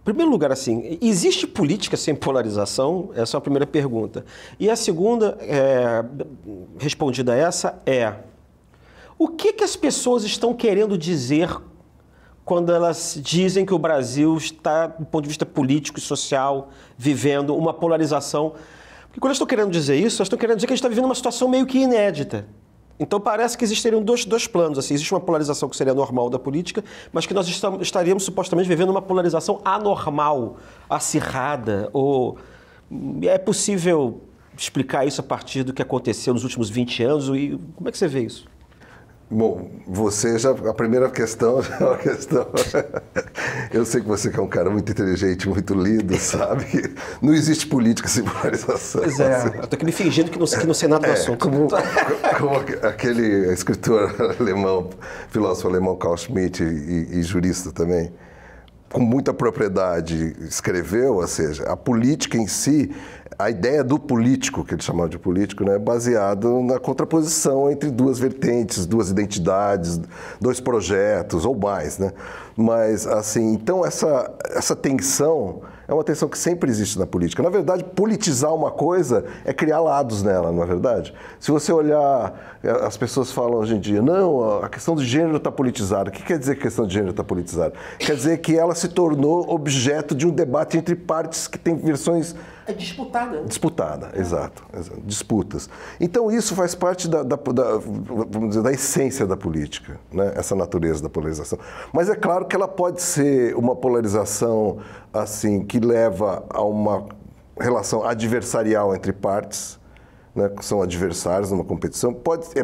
primeiro lugar, assim, existe política sem polarização? Essa é a primeira pergunta. E a segunda, respondida a essa, o que as pessoas estão querendo dizer quando elas dizem que o Brasil está, do ponto de vista político e social, vivendo uma polarização? Porque quando elas estão querendo dizer isso, elas estão querendo dizer que a gente está vivendo uma situação meio que inédita. Então parece que existiriam dois planos. Assim, existe uma polarização que seria normal da política, mas que nós estaríamos supostamente vivendo uma polarização anormal, acirrada. Ou é possível explicar isso a partir do que aconteceu nos últimos 20 anos? E como é que você vê isso? Bom, a primeira questão é uma questão... Eu sei que você é um cara muito inteligente, muito lido, sabe? Não existe política sem polarização. Pois é, assim. Eu estou aqui me fingindo que não sei nada do assunto. Como aquele escritor alemão, filósofo alemão Carl Schmitt e jurista também, com muita propriedade escreveu, ou seja, a política em si, a ideia do político, que ele chamava de político, né, é baseado na contraposição entre duas vertentes, duas identidades, dois projetos ou mais, né? Mas, assim, então essa tensão é uma tensão que sempre existe na política. Na verdade, politizar uma coisa é criar lados nela, não é verdade? Se você olhar, as pessoas falam hoje em dia, não, a questão de gênero está politizada. O que quer dizer que a questão de gênero está politizada? Quer dizer que ela se tornou objeto de um debate entre partes que têm versões... É disputada. Disputada, exato. Disputas. Então isso faz parte vamos dizer, da essência da política, né? Essa natureza da polarização. Mas é claro que ela pode ser uma polarização assim, que leva a uma relação adversarial entre partes, né, que são adversários numa competição,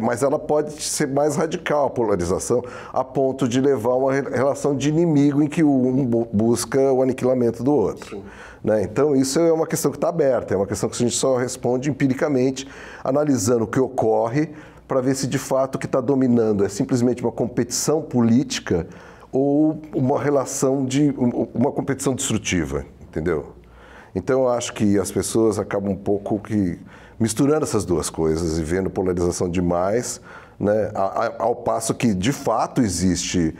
mas ela pode ser mais radical, a polarização, a ponto de levar a uma relação de inimigo em que um busca o aniquilamento do outro. Né? Então, isso é uma questão que está aberta, é uma questão que a gente só responde empiricamente, analisando o que ocorre, para ver se de fato o que está dominando é simplesmente uma competição política ou uma relação uma competição destrutiva, entendeu? Então, eu acho que as pessoas acabam um pouco misturando essas duas coisas e vendo polarização demais, né? Ao passo que, de fato, existe,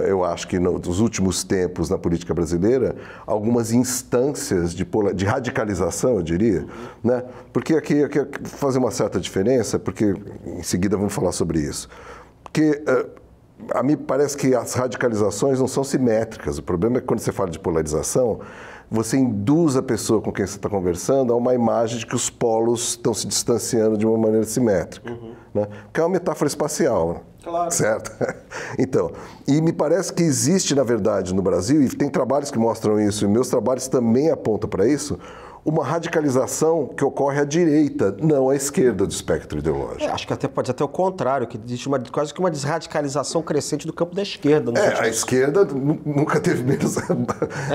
eu acho que nos últimos tempos na política brasileira, algumas instâncias de radicalização, eu diria, né? Porque aqui eu quero fazer uma certa diferença, porque em seguida vamos falar sobre isso. Porque a mim parece que as radicalizações não são simétricas. O problema é que quando você fala de polarização, você induz a pessoa com quem você está conversando a uma imagem de que os polos estão se distanciando de uma maneira simétrica. Né? Que é uma metáfora espacial, claro. Certo? Então, e me parece que existe, na verdade, no Brasil, e tem trabalhos que mostram isso, e meus trabalhos também apontam para isso, uma radicalização que ocorre à direita, não à esquerda do espectro ideológico. Acho que pode até o contrário, que existe quase que uma desradicalização crescente do campo da esquerda. A esquerda nunca teve menos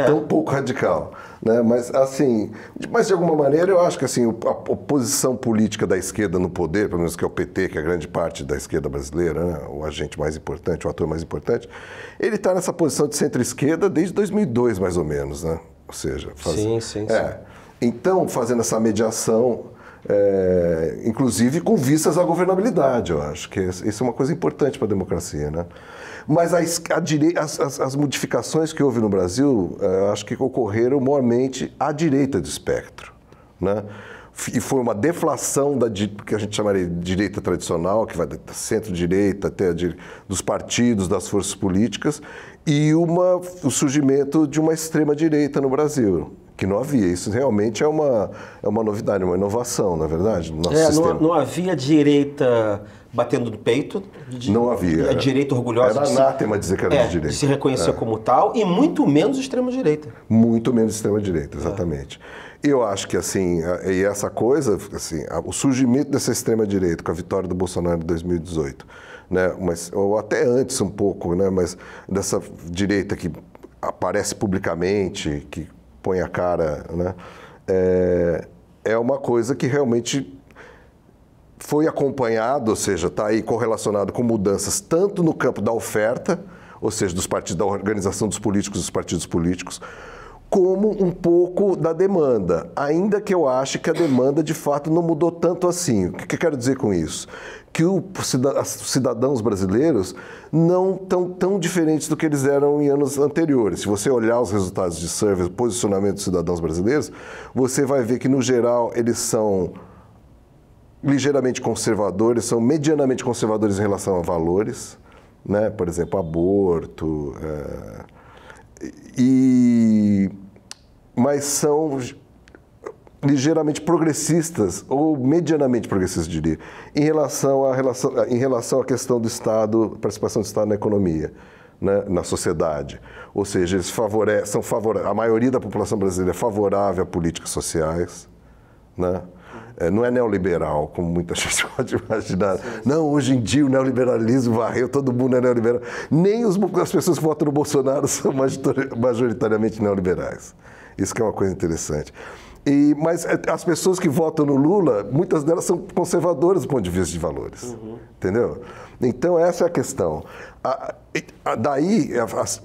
tão pouco radical. Né? Mas, assim, de alguma maneira, eu acho que assim, a oposição política da esquerda no poder, pelo menos que é o PT, que é a grande parte da esquerda brasileira, né? O agente mais importante, o ator mais importante, ele está nessa posição de centro-esquerda desde 2002, mais ou menos, né? Ou seja... Sim. Então, fazendo essa mediação, inclusive com vistas à governabilidade, eu acho que isso é uma coisa importante para a democracia, né? Mas as modificações que houve no Brasil, acho que ocorreram maiormente à direita do espectro, né? E foi uma deflação que a gente chamaria de direita tradicional, que vai da centro-direita até dos partidos, das forças políticas, e o surgimento de uma extrema-direita no Brasil, que não havia. Isso realmente é uma novidade, uma inovação, na verdade, no nosso sistema. Não havia direita batendo no peito. Não havia. A direita orgulhosa. Era anátema dizer que era de direita. De se reconhecer como tal, e muito menos extrema-direita. Muito menos extrema-direita, exatamente. Eu acho que, assim, e essa coisa, assim, o surgimento dessa extrema-direita com a vitória do Bolsonaro em 2018, né, ou até antes um pouco, né, mas dessa direita que aparece publicamente, que põe a cara, né, é uma coisa que realmente foi acompanhado, ou seja, está aí correlacionado com mudanças tanto no campo da oferta, ou seja, dos partidos, da organização dos políticos, dos partidos políticos, como um pouco da demanda, ainda que eu ache que a demanda de fato não mudou tanto assim. O que eu quero dizer com isso? Que os cidadãos brasileiros não estão tão diferentes do que eles eram em anos anteriores. Se você olhar os resultados de survey, posicionamento dos cidadãos brasileiros, você vai ver que, no geral, eles são ligeiramente conservadores, são medianamente conservadores em relação a valores, né? Por exemplo, aborto, mas são ligeiramente progressistas, ou medianamente progressistas, diria, em relação à questão do Estado, participação do Estado na economia, né, na sociedade. Ou seja, eles a maioria da população brasileira é favorável a políticas sociais, né? Não é neoliberal, como muita gente pode imaginar. Não, hoje em dia o neoliberalismo varreu, todo mundo é neoliberal. Nem as pessoas que votam no Bolsonaro são majoritariamente neoliberais. Isso que é uma coisa interessante. Mas as pessoas que votam no Lula, muitas delas são conservadoras do ponto de vista de valores. Entendeu? Então, essa é a questão. Daí,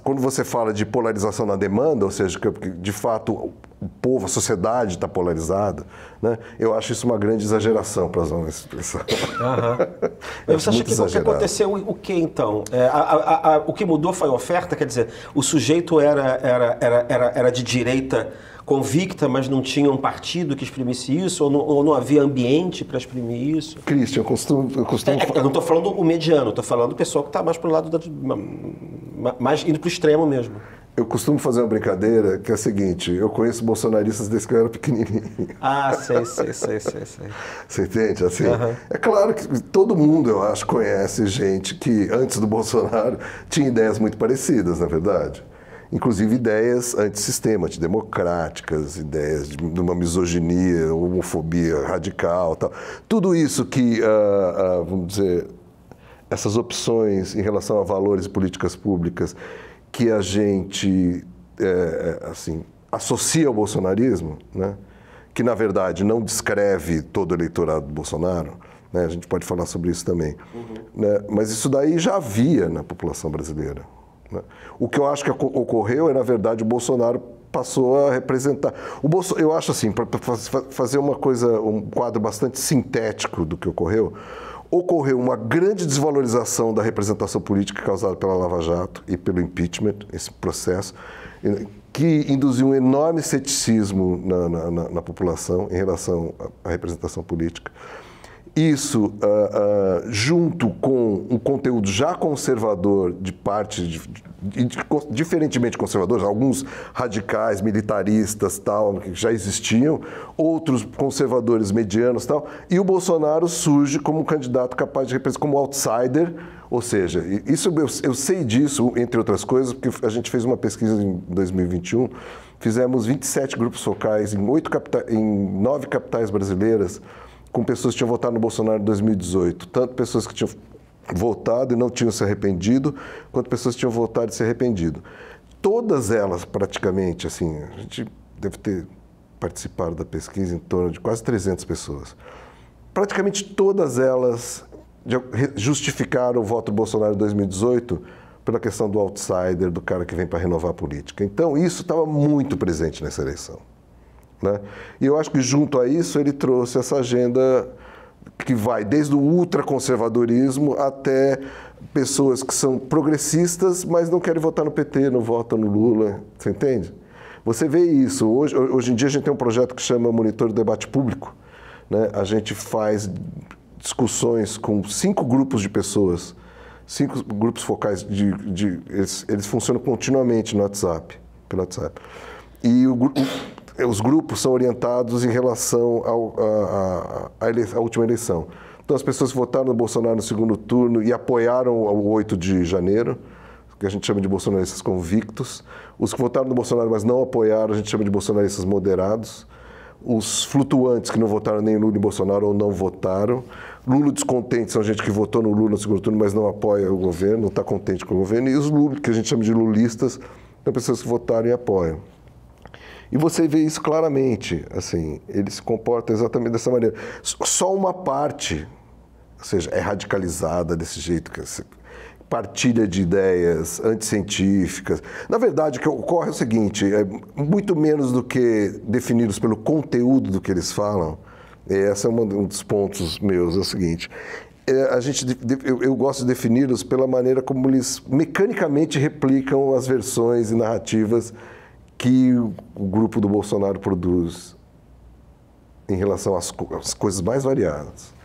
quando você fala de polarização na demanda, ou seja, que de fato o povo, a sociedade está polarizada, né? Eu acho isso uma grande exageração, para usar uma expressão. Você acha que o que aconteceu, o que então? O que mudou foi a oferta? Quer dizer, o sujeito era de direita convicta, mas não tinha um partido que exprimisse isso, ou não havia ambiente para exprimir isso? Christian, eu costumo eu não estou falando o mediano, estou falando o pessoal que está mais para o lado mais indo para o extremo mesmo. Eu costumo fazer uma brincadeira que é a seguinte: eu conheço bolsonaristas desde que eu era pequenininho. Sei. Você entende? Assim, é claro que todo mundo, eu acho, conhece gente que antes do Bolsonaro tinha ideias muito parecidas, na verdade. Inclusive ideias antissistema, antidemocráticas, ideias de uma misoginia, homofobia radical, tal. Tudo isso que, vamos dizer, essas opções em relação a valores e políticas públicas que a gente assim, associa ao bolsonarismo, né? Que na verdade não descreve todo o eleitorado do Bolsonaro, né? A gente pode falar sobre isso também, né? Mas isso daí já havia na população brasileira, né? O que eu acho que ocorreu é, na verdade, o Bolsonaro passou a representar. Eu acho assim, para fazer uma coisa, um quadro bastante sintético do que ocorreu uma grande desvalorização da representação política causada pela Lava Jato e pelo impeachment, esse processo, que induziu um enorme ceticismo na população em relação à representação política. Isso, junto com um conteúdo já conservador de parte, diferentemente conservadores, alguns radicais, militaristas, tal, que já existiam, outros conservadores medianos, tal, e o Bolsonaro surge como um candidato capaz de representar, como outsider, ou seja, isso eu sei disso, entre outras coisas, porque a gente fez uma pesquisa em 2021, fizemos 27 grupos focais em 9 capitais brasileiras, com pessoas que tinham votado no Bolsonaro em 2018, tanto pessoas que tinham votado e não tinham se arrependido, quanto pessoas que tinham votado e se arrependido. Todas elas, praticamente, assim, a gente deve ter participado da pesquisa em torno de quase 300 pessoas. Praticamente todas elas justificaram o voto do Bolsonaro em 2018 pela questão do outsider, do cara que vem para renovar a política. Então, isso estava muito presente nessa eleição, né? E eu acho que junto a isso ele trouxe essa agenda que vai desde o ultraconservadorismo até pessoas que são progressistas, mas não querem votar no PT, não votam no Lula, você entende? Você vê isso. Hoje em dia a gente tem um projeto que chama Monitor do Debate Público, né? A gente faz discussões com 5 grupos de pessoas, 5 grupos focais, eles funcionam continuamente no WhatsApp, pelo WhatsApp. E os grupos são orientados em relação à última eleição. Então, as pessoas que votaram no Bolsonaro no segundo turno e apoiaram o 8 de janeiro, que a gente chama de bolsonaristas convictos. Os que votaram no Bolsonaro, mas não apoiaram, a gente chama de bolsonaristas moderados. Os flutuantes, que não votaram nem Lula nem Bolsonaro ou não votaram. Lula descontente são gente que votou no Lula no segundo turno, mas não apoia o governo, não está contente com o governo. E os Lula, que a gente chama de lulistas, são pessoas que votaram e apoiam. E você vê isso claramente, assim, ele se comporta exatamente dessa maneira. Só uma parte, ou seja, é radicalizada desse jeito. partilha de ideias anticientíficas. Na verdade, o que ocorre é o seguinte, é muito menos do que definidos pelo conteúdo do que eles falam. Esse é um dos pontos meus, é o seguinte. Eu gosto de defini-los pela maneira como eles mecanicamente replicam as versões e narrativas que o grupo do Bolsonaro produz em relação às coisas mais variadas.